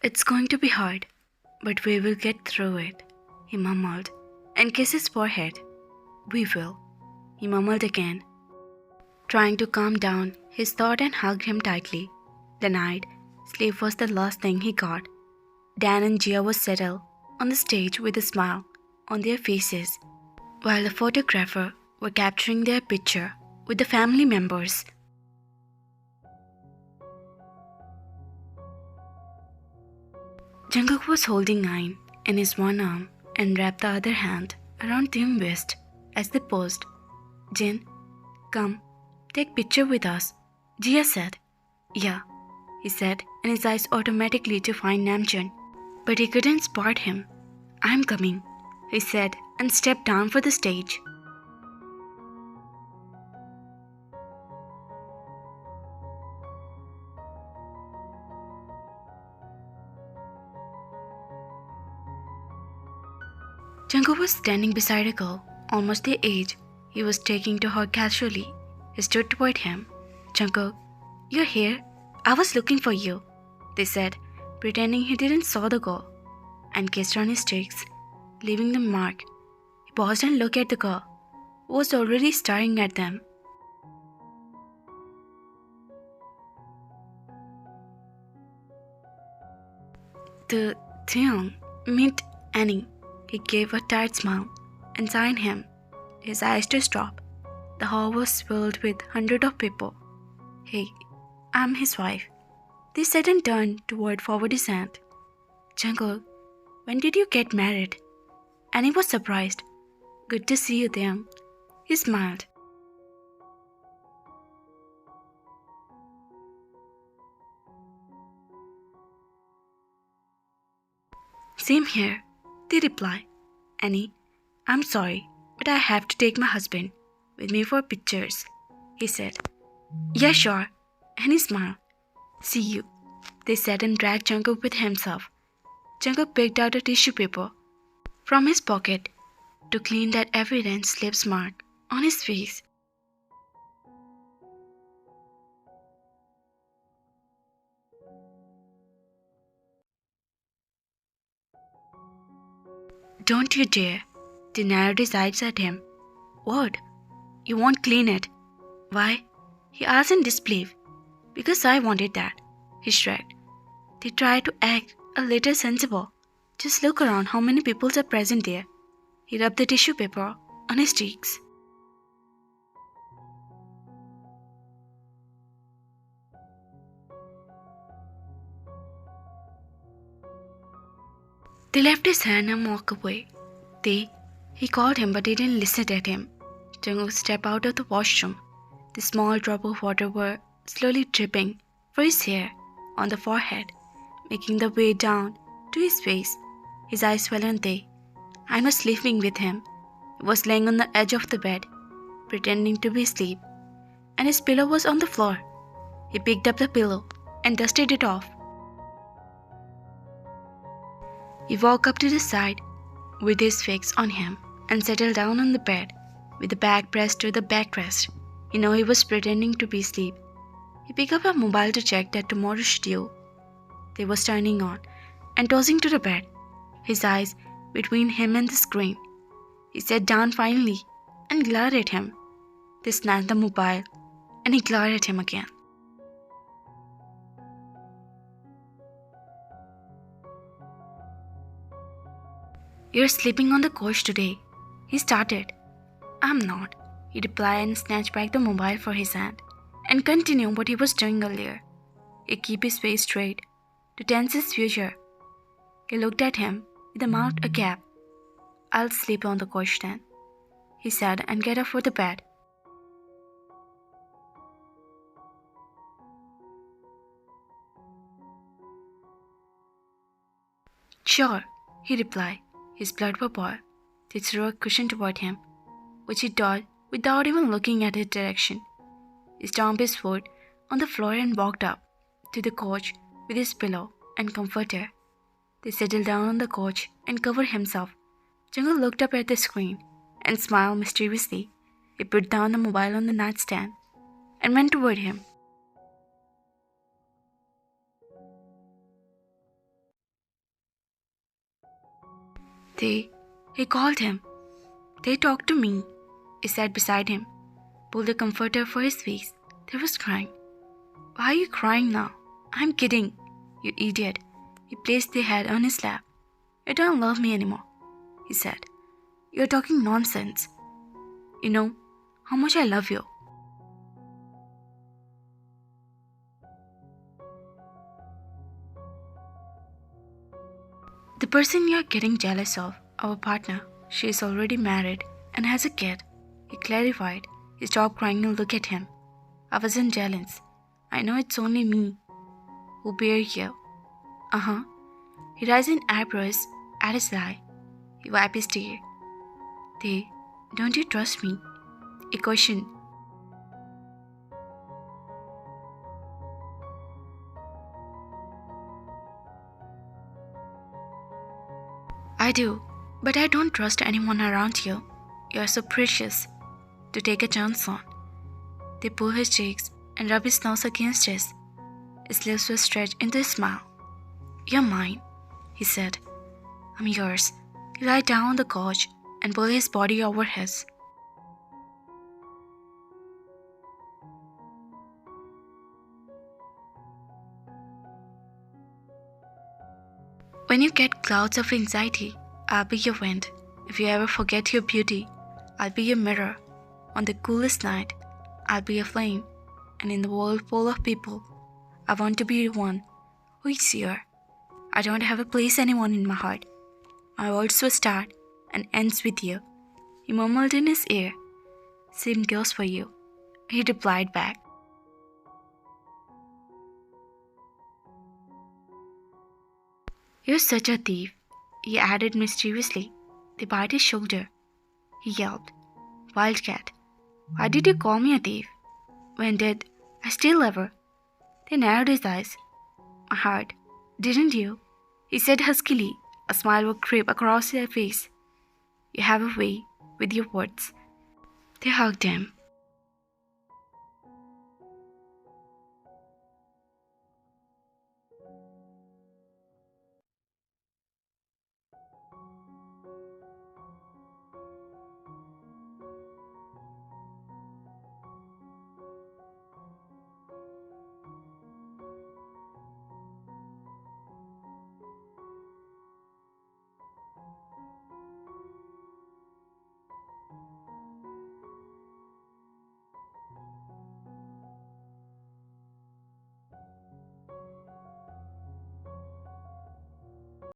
It's going to be hard, but we will get through it, he mumbled, and kissed his forehead. We will, he mumbled again, trying to calm down his thought and hugged him tightly. The night, sleep was the last thing he got. Dan and Gia were settled on the stage with a smile on their faces, while the photographer were capturing their picture with the family members. Jungkook was holding Ain in his one arm and wrapped the other hand around Taeyoung's waist as they posed. Jin, come, take picture with us, Gia said. Yeah, he said, and his eyes automatically to find Namjoon. But he couldn't spot him. I'm coming, he said, and stepped down for the stage. Jungkook was standing beside a girl, almost the age he was taking to her casually. He stood toward him. Jungkook, you're here? I was looking for you, they said, pretending he didn't saw the girl, and kissed on his cheeks, leaving the mark. He paused and looked at the girl, who was already staring at them. The Taeyong, meet Annie. He gave a tight smile and signed him, his eyes to stop. The hall was filled with hundreds of people. Hey, I'm his wife. They said and turned toward forward his hand. Jungkook, when did you get married? Annie was surprised. Good to see you, Taeyong. He smiled. Same here, they reply. Annie, I'm sorry, but I have to take my husband with me for pictures, he said. Yeah, sure, and he smiled. See you, they said and dragged Jungkook with himself. Jungkook picked out a tissue paper from his pocket to clean that evident slip's mark on his face. Don't you dare, they narrowed his eyes at him. What? You won't clean it? Why? He asked in disbelief. Because I wanted that, he shrugged. They tried to act a little sensible. Just look around how many people are present there. He rubbed the tissue paper on his cheeks. They left his hand and walked away. He called him but he didn't listen at him. Jungkook stepped out of the washroom. The small drop of water were slowly dripping from his hair on the forehead, making the way down to his face. His eyes fell on Tae. I was sleeping with him. He was laying on the edge of the bed, pretending to be asleep, and his pillow was on the floor. He picked up the pillow and dusted it off. He walked up to the side with his fix on him and settled down on the bed with the back pressed to the backrest. He knew he was pretending to be asleep. He picked up a mobile to check that tomorrow's schedule. They was turning on and tossing to the bed, his eyes between him and the screen. He sat down finally and glared at him. They snatched the mobile and he glared at him again. You're sleeping on the couch today, he started. I'm not, he replied and snatched back the mobile from his hand and continued what he was doing earlier. He kept his face straight to tense his future. He looked at him with the mouth agape. I'll sleep on the couch then, he said and get up for the bed. Sure, he replied. His blood was boiled. They threw a cushion toward him, which he dodged without even looking at his direction. He stomped his foot on the floor and walked up to the couch with his pillow and comforter. They settled down on the couch and covered himself. Jungkook looked up at the screen and smiled mischievously. He put down the mobile on the nightstand and went toward him. He called him. They talked to me, he sat beside him, pulled a comforter for his face. They was crying. Why are you crying now? I'm kidding, you idiot. He placed their head on his lap. You don't love me anymore, he said. You're talking nonsense. You know how much I love you. The person you're getting jealous of, our partner, she is already married and has a kid, he clarified. He stopped crying and looked at him. I wasn't jealous. I know it's only me who bear you. Uh-huh. He raised an eyebrows at his eye. He wiped his tear. Don't you trust me? He questioned. I do, but I don't trust anyone around you. You are so precious to take a chance on. They pulled his cheeks and rubbed his nose against his. His lips were stretched into a smile. You're mine, he said. I'm yours. He lay down on the couch and pulled his body over his. When you get clouds of anxiety, I'll be your wind. If you ever forget your beauty, I'll be your mirror. On the coolest night, I'll be a flame. And in the world full of people, I want to be the one who is here. I don't have a place anyone in my heart. My words will start and ends with you. He murmured in his ear. Same goes for you. He replied back. You're such a thief, he added mischievously. They bit his shoulder. He yelped. Wildcat, why did you call me a thief? When did I steal ever? They narrowed his eyes. My heart, didn't you? He said huskily. A smile would creep across their face. You have a way with your words. They hugged him.